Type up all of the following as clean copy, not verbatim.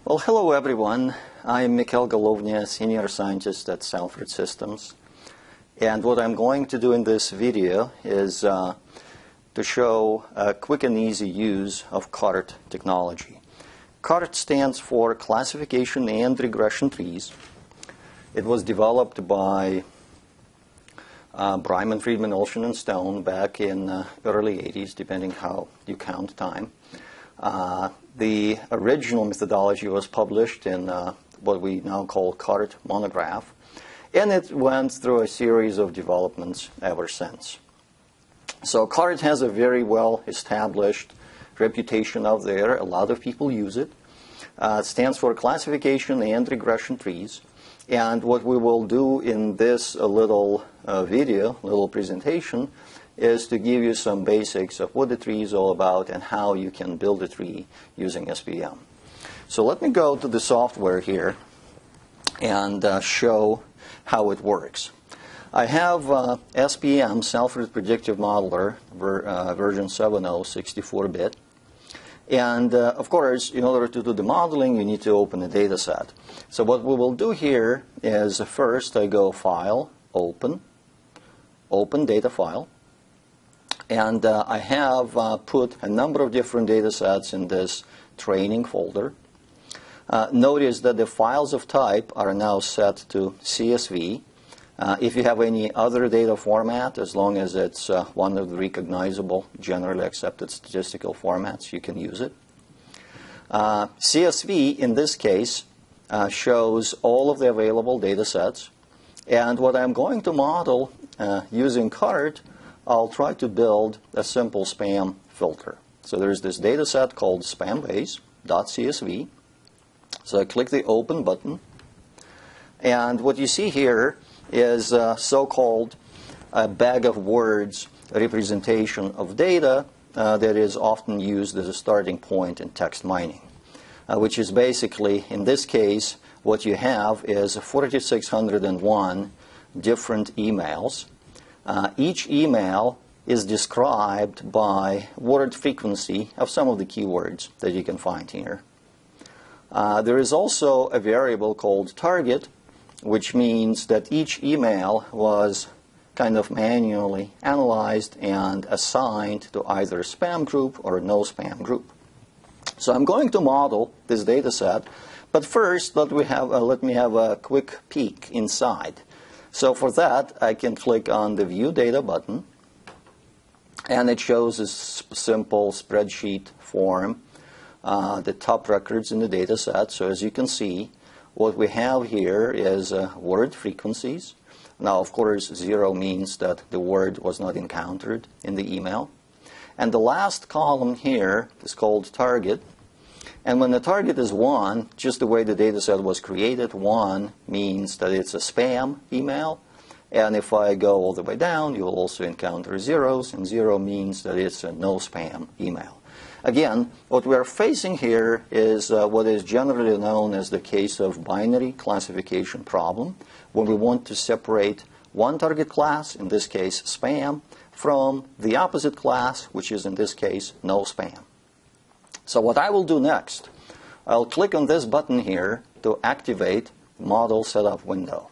Well, hello everyone. I'm Mikhail Golovnya, Senior Scientist at Salford Systems. And what I'm going to do in this video is to show a quick and easy use of CART technology. CART stands for Classification and Regression Trees. It was developed by Bryman, Friedman, Olshan, and Stone back in early 80s, depending how you count time. The original methodology was published in what we now call CART monograph, and it went through a series of developments ever since. So CART has a very well-established reputation out there. A lot of people use it. It stands for Classification and Regression Trees. And what we will do in this little presentation, is to give you some basics of what the tree is all about and how you can build a tree using SPM. So let me go to the software here and show how it works. I have SPM, Salford Predictive Modeler, version 7.0, 64-bit. And of course, in order to do the modeling, you need to open a data set. So what we will do here is first I go File, Open Data File. And I have put a number of different data sets in this training folder. Notice that the files of type are now set to CSV. If you have any other data format, as long as it's one of the recognizable, generally accepted statistical formats, you can use it. CSV, in this case, shows all of the available data sets. And what I'm going to model using CART, I'll try to build a simple spam filter. So there's this data set called spambase.csv. So I click the Open button. And what you see here is a so-called bag of words representation of data that is often used as a starting point in text mining, which is basically, in this case, what you have is 4,601 different emails. Each email is described by word frequency of some of the keywords that you can find here. There is also a variable called target, which means that each email was kind of manually analyzed and assigned to either spam group or no spam group. So I'm going to model this data set, but first let me have a quick peek inside. So for that, I can click on the View Data button, and it shows a simple spreadsheet form, the top records in the data set. So as you can see, what we have here is word frequencies. Now, of course, 0 means that the word was not encountered in the email. And the last column here is called target. And when the target is 1, just the way the data set was created, 1 means that it's a spam email. And if I go all the way down, you will also encounter zeros, and 0 means that it's a no spam email. Again, what we're facing here is what is generally known as the case of binary classification problem, when we want to separate one target class, in this case spam, from the opposite class, which is in this case no spam. So what I will do next, I'll click on this button here to activate Model Setup window.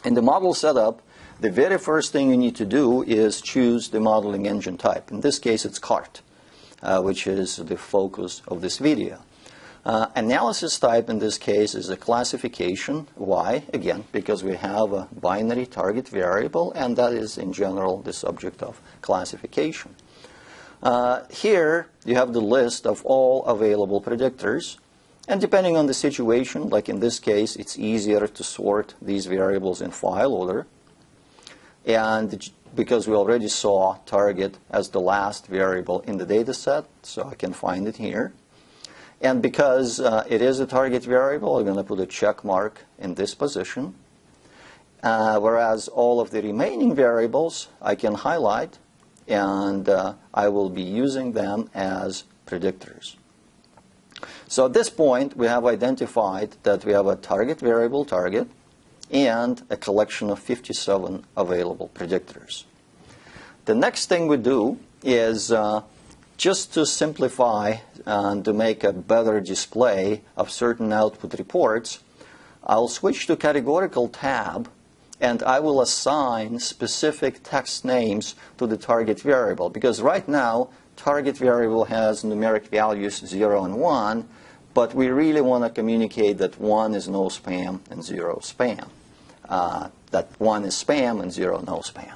In the Model Setup, the very first thing you need to do is choose the modeling engine type. In this case, it's CART, which is the focus of this video. Analysis type in this case is a classification. Why? Again, because we have a binary target variable, and that is in general the subject of classification. Here you have the list of all available predictors, and depending on the situation, like in this case, it's easier to sort these variables in file order. And because we already saw target as the last variable in the data set, so I can find it here. And because it is a target variable, I'm going to put a check mark in this position. Whereas all of the remaining variables I can highlight, and I will be using them as predictors. So at this point, we have identified that we have a target variable target and a collection of 57 available predictors. The next thing we do is just to simplify and to make a better display of certain output reports, I'll switch to Categorical tab, and I will assign specific text names to the target variable. Because right now, target variable has numeric values 0 and 1, but we really want to communicate that 1 is no spam and 0 spam. That 1 is spam and 0 no spam.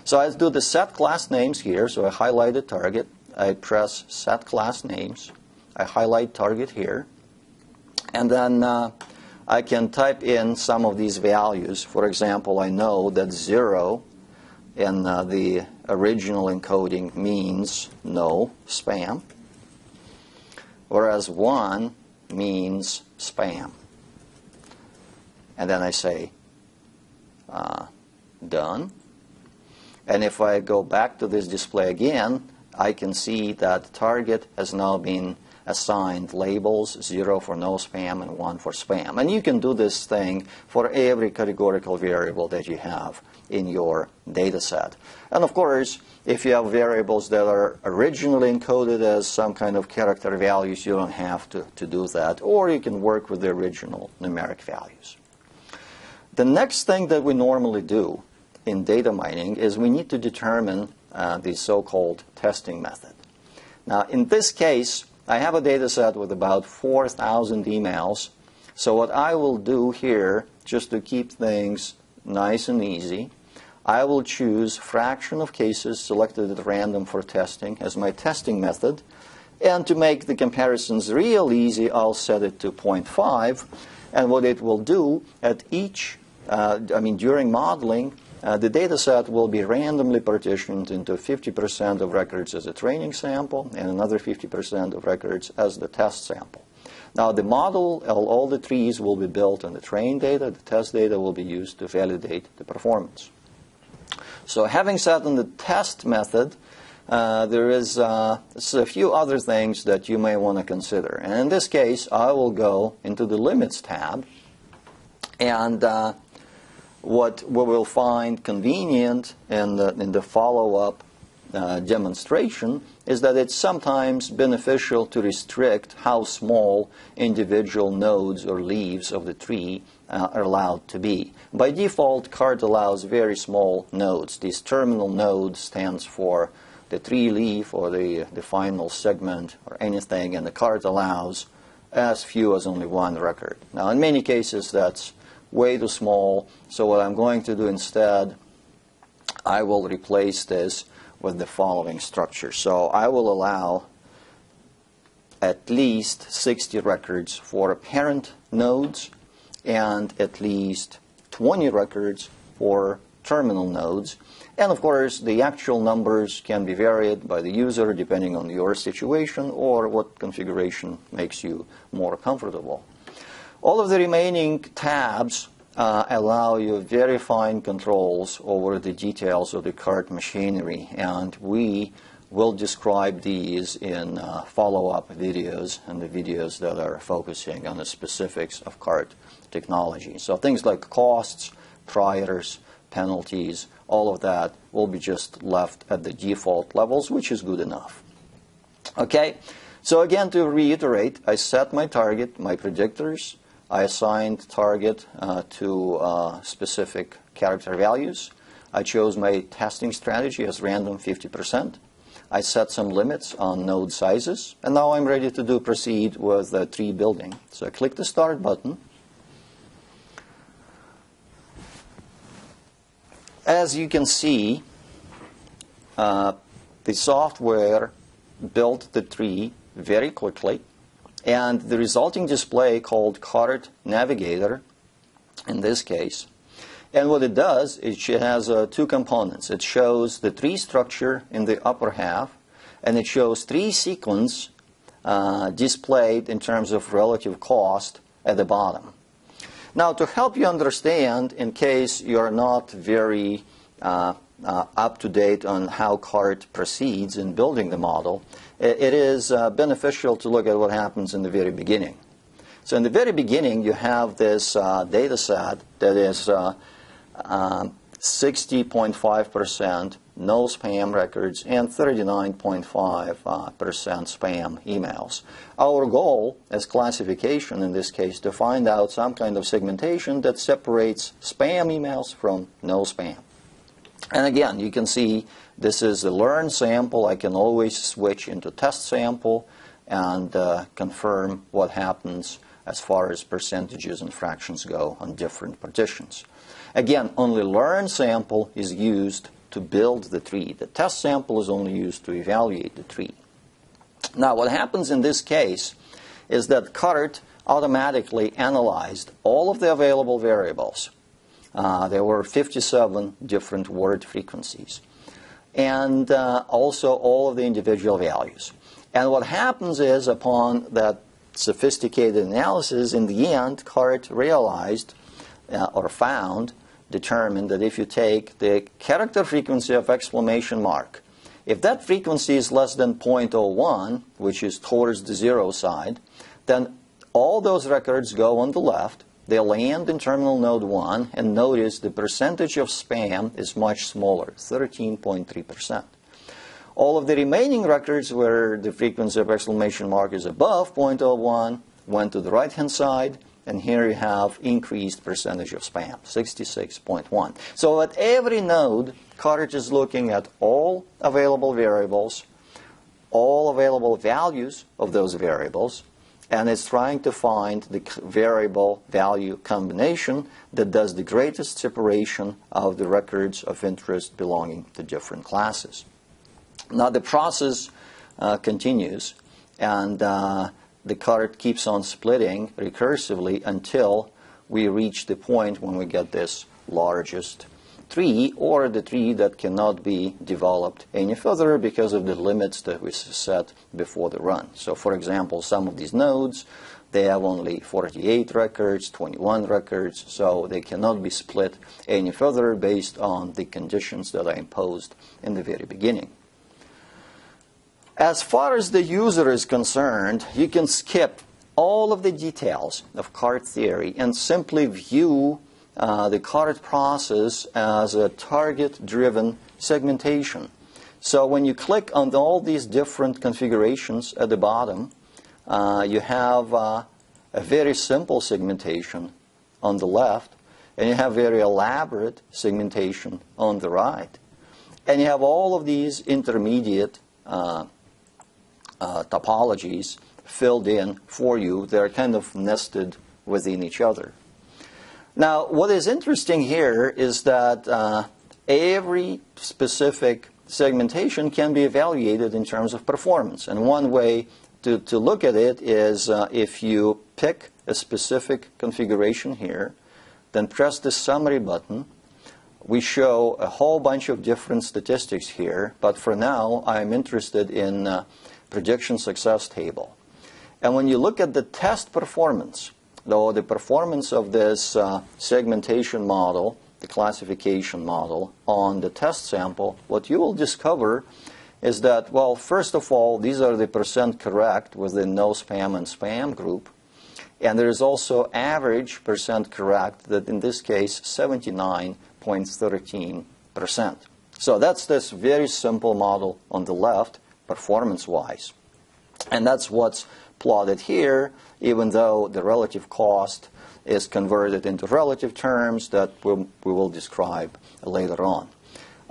So I do the set class names here. So I highlight the target. I press set class names. I highlight target here. And then I can type in some of these values. For example, I know that 0 in the original encoding means no spam, whereas 1 means spam. And then I say done. And if I go back to this display again, I can see that target has now been assigned labels, 0 for no spam and 1 for spam. And you can do this thing for every categorical variable that you have in your data set. And of course, if you have variables that are originally encoded as some kind of character values, you don't have to do that. Or you can work with the original numeric values. The next thing that we normally do in data mining is we need to determine the so-called testing method. Now, in this case, I have a data set with about 4,000 emails. So what I will do here, just to keep things nice and easy, I will choose fraction of cases selected at random for testing as my testing method. And to make the comparisons real easy, I'll set it to 0.5. And what it will do at each, during modeling, the data set will be randomly partitioned into 50% of records as a training sample and another 50% of records as the test sample. Now, the model, all the trees will be built on the trained data. The test data will be used to validate the performance. So having set on the test method, there is a few other things that you may want to consider. And in this case, I will go into the Limits tab. And what we will find convenient in the follow-up demonstration is that it's sometimes beneficial to restrict how small individual nodes or leaves of the tree are allowed to be. By default, CART allows very small nodes. This terminal node stands for the tree leaf or the final segment or anything, and the CART allows as few as only one record. Now, in many cases, that's way too small. So what I'm going to do instead, I will replace this with the following structure. So I will allow at least 60 records for parent nodes and at least 20 records for terminal nodes. And of course, the actual numbers can be varied by the user depending on your situation or what configuration makes you more comfortable. All of the remaining tabs allow you very fine controls over the details of the CART machinery, and we will describe these in follow-up videos and the videos that are focusing on the specifics of CART technology. So things like costs, priors, penalties, all of that will be just left at the default levels, which is good enough. Okay, so again, to reiterate, I set my target, my predictors. I assigned target to specific character values. I chose my testing strategy as random 50%. I set some limits on node sizes. And now I'm ready to proceed with the tree building. So I click the Start button. As you can see, the software built the tree very quickly. And the resulting display, called CART Navigator, in this case, and what it does is it has two components. It shows the tree structure in the upper half, and it shows tree sequence displayed in terms of relative cost at the bottom. Now, to help you understand, in case you're not very up to date on how CART proceeds in building the model, it is beneficial to look at what happens in the very beginning. So in the very beginning, you have this data set that is 60.5% no spam records, and 39.5% spam emails. Our goal as classification in this case to find out some kind of segmentation that separates spam emails from no spam. And again, you can see this is a learned sample. I can always switch into test sample and confirm what happens as far as percentages and fractions go on different partitions. Again, only learned sample is used to build the tree. The test sample is only used to evaluate the tree. Now, what happens in this case is that CART automatically analyzed all of the available variables. There were 57 different word frequencies, and also all of the individual values. And what happens is, upon that sophisticated analysis, in the end, CART realized or determined that if you take the character frequency of exclamation mark, if that frequency is less than 0.01, which is towards the zero side, then all those records go on the left. They land in terminal node 1, and notice the percentage of spam is much smaller, 13.3%. All of the remaining records where the frequency of exclamation mark is above 0.01 went to the right-hand side, and here you have increased percentage of spam, 66.1. So at every node, CART is looking at all available variables, all available values of those variables, and it's trying to find the variable value combination that does the greatest separation of the records of interest belonging to different classes. Now the process continues, and the CART keeps on splitting recursively until we reach the point when we get this largest tree, or the tree that cannot be developed any further because of the limits that we set before the run. So for example, some of these nodes, they have only 48 records, 21 records, so they cannot be split any further based on the conditions that I imposed in the very beginning. As far as the user is concerned, you can skip all of the details of CART theory and simply view the CART process as a target-driven segmentation. So when you click on all these different configurations at the bottom, you have a very simple segmentation on the left, and you have very elaborate segmentation on the right. And you have all of these intermediate topologies filled in for you. They're kind of nested within each other. Now, what is interesting here is that every specific segmentation can be evaluated in terms of performance. And one way to look at it is if you pick a specific configuration here, then press the summary button. We show a whole bunch of different statistics here, but for now I'm interested in prediction success table. And when you look at the test performance, though the performance of this segmentation model, the classification model, on the test sample, what you will discover is that, well, first of all, these are the percent correct within no spam and spam group. And there is also average percent correct, that in this case, 79.13%. So that's this very simple model on the left, performance-wise. And that's what's plotted here, even though the relative cost is converted into relative terms that we will describe later on.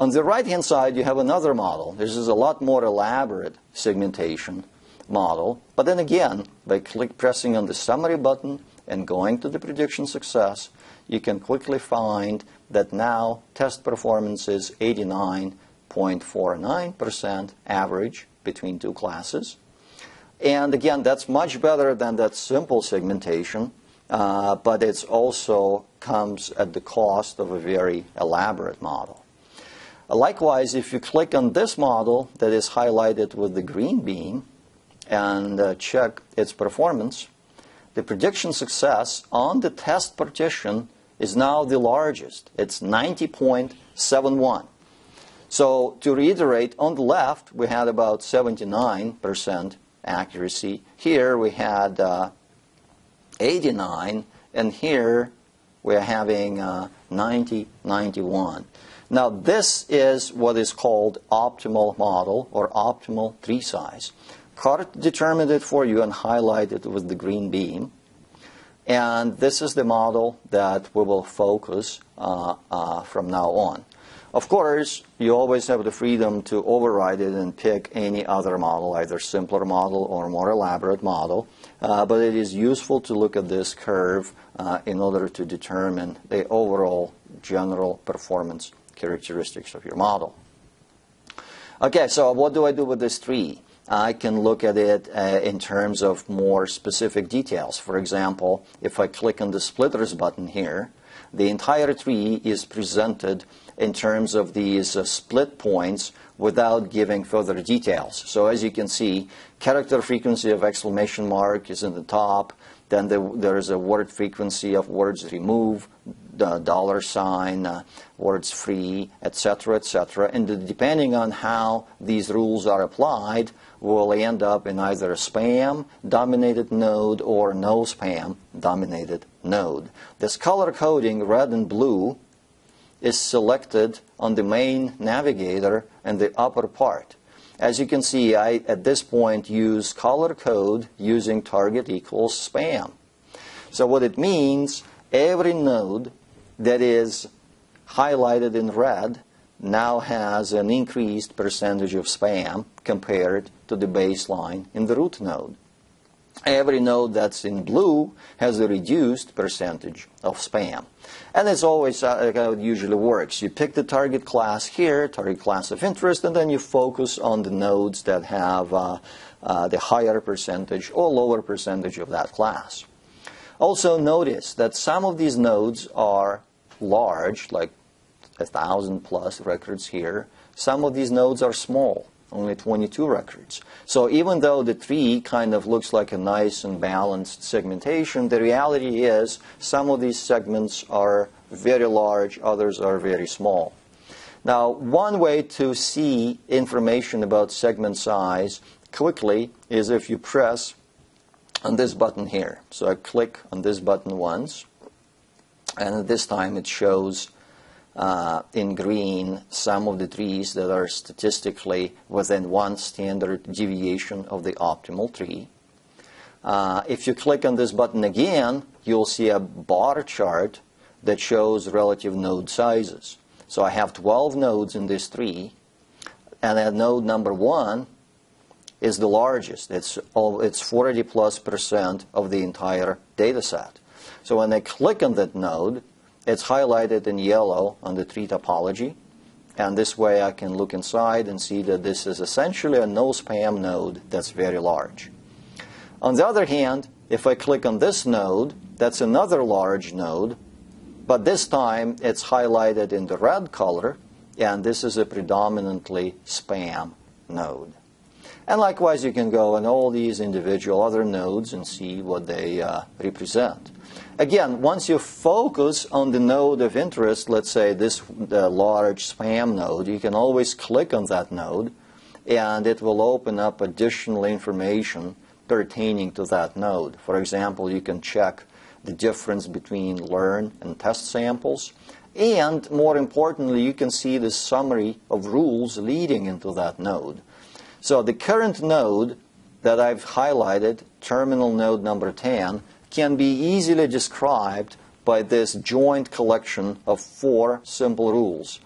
On the right-hand side, you have another model. This is a lot more elaborate segmentation model. But then again, by pressing on the summary button and going to the prediction success, you can quickly find that now test performance is 89.49% average between two classes. And again, that's much better than that simple segmentation, but it also comes at the cost of a very elaborate model. Likewise, if you click on this model that is highlighted with the green beam and check its performance, the prediction success on the test partition is now the largest. It's 90.71. So to reiterate, on the left, we had about 79% accuracy. Here we had 89, and here we're having 90, 91. Now this is what is called optimal model or optimal tree size. CART determined it for you and highlighted it with the green beam. And this is the model that we will focus from now on. Of course, you always have the freedom to override it and pick any other model, either simpler model or more elaborate model. But it is useful to look at this curve in order to determine the overall general performance characteristics of your model. Okay, so what do I do with this tree? I can look at it in terms of more specific details. For example, if I click on the splitters button here, the entire tree is presented in terms of these split points without giving further details. So as you can see, character frequency of exclamation mark is in the top. Then there is a word frequency of words remove, the dollar sign, words free, etc., etc. And depending on how these rules are applied, we'll end up in either a spam-dominated node or no spam-dominated node. This color coding, red and blue, is selected on the main navigator in the upper part. As you can see, I, at this point, use color code using target equals spam. So what it means, every node that is highlighted in red now has an increased percentage of spam compared to the baseline in the root node. Every node that's in blue has a reduced percentage of spam. And it's always how it usually works. You pick the target class here, target class of interest, and then you focus on the nodes that have the higher percentage or lower percentage of that class. Also notice that some of these nodes are large, like 1,000+ records here. Some of these nodes are small, only 22 records. So even though the tree kind of looks like a nice and balanced segmentation, the reality is some of these segments are very large, others are very small. Now, one way to see information about segment size quickly is if you press on this button here. So I click on this button once, and at this time it shows in green some of the trees that are statistically within one standard deviation of the optimal tree. If you click on this button again, you'll see a bar chart that shows relative node sizes. So I have 12 nodes in this tree, and at node number 1 is the largest. It's 40+% of the entire data set. So when I click on that node, it's highlighted in yellow on the tree topology, and this way I can look inside and see that this is essentially a no spam node that's very large. On the other hand, if I click on this node, that's another large node, but this time it's highlighted in the red color, and this is a predominantly spam node. And likewise, you can go on all these individual other nodes and see what they represent. Again, once you focus on the node of interest, let's say this large spam node, you can always click on that node, and it will open up additional information pertaining to that node. For example, you can check the difference between learn and test samples, and more importantly, you can see the summary of rules leading into that node. So the current node that I've highlighted, terminal node number 10, can be easily described by this joint collection of 4 simple rules.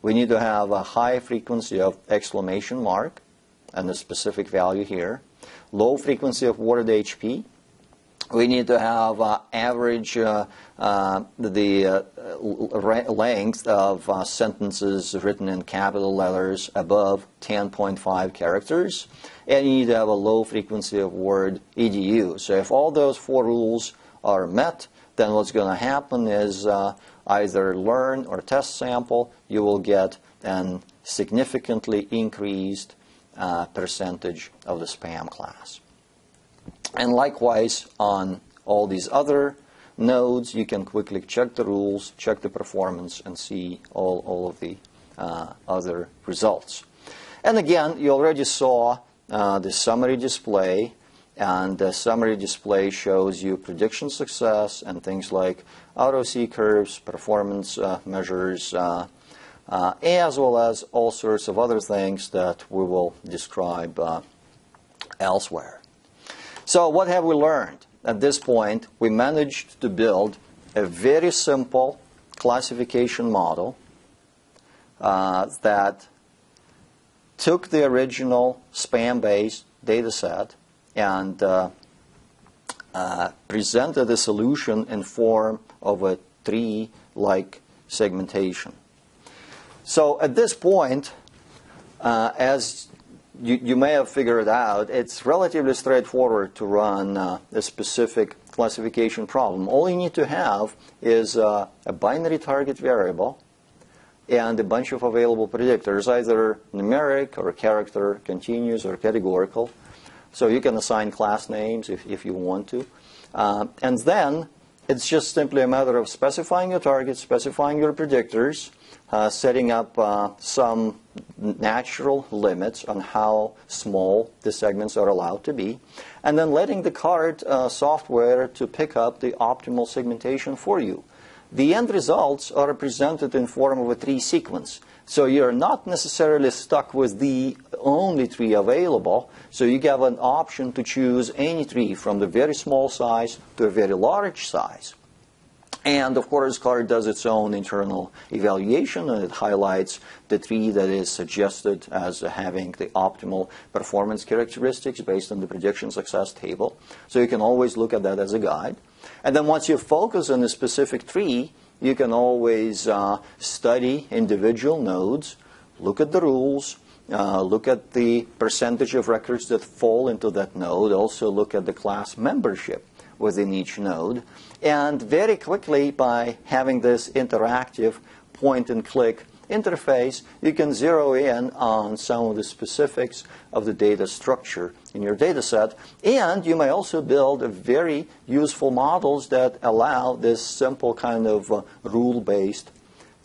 We need to have a high frequency of exclamation mark and a specific value here, low frequency of word HP. We need to have average length of sentences written in capital letters above 10.5 characters. And you need to have a low frequency of word edu. So if all those 4 rules are met, then what's going to happen is either learn or test sample, you will get a significantly increased percentage of the spam class. And likewise, on all these other nodes, you can quickly check the rules, check the performance, and see all of the other results. And again, you already saw the summary display And the summary display shows you prediction success and things like ROC curves, performance measures, as well as all sorts of other things that we will describe elsewhere. So what have we learned? At this point, we managed to build a very simple classification model that took the original spam-based data set and presented a solution in form of a tree-like segmentation. So at this point, as you may have figured out, it's relatively straightforward to run a specific classification problem. All you need to have is a binary target variable and a bunch of available predictors, either numeric or character, continuous or categorical. So you can assign class names if you want to. And then it's just simply a matter of specifying your targets, specifying your predictors, setting up some natural limits on how small the segments are allowed to be, and then letting the card software to pick up the optimal segmentation for you. The end results are represented in form of a tree sequence. So you're not necessarily stuck with the only tree available. So you have an option to choose any tree from the very small size to a very large size. And of course, CART does its own internal evaluation, and it highlights the tree that is suggested as having the optimal performance characteristics based on the prediction success table. So you can always look at that as a guide. And then once you focus on a specific tree, you can always study individual nodes, look at the rules, look at the percentage of records that fall into that node, also look at the class membership within each node. And very quickly, by having this interactive point-and-click interface, you can zero in on some of the specifics of the data structure in your data set. And you may also build very useful models that allow this simple kind of rule-based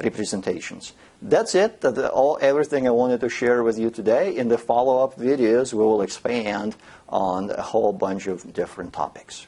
representations. That's it. Everything I wanted to share with you today. In the follow-up videos, we will expand on a whole bunch of different topics.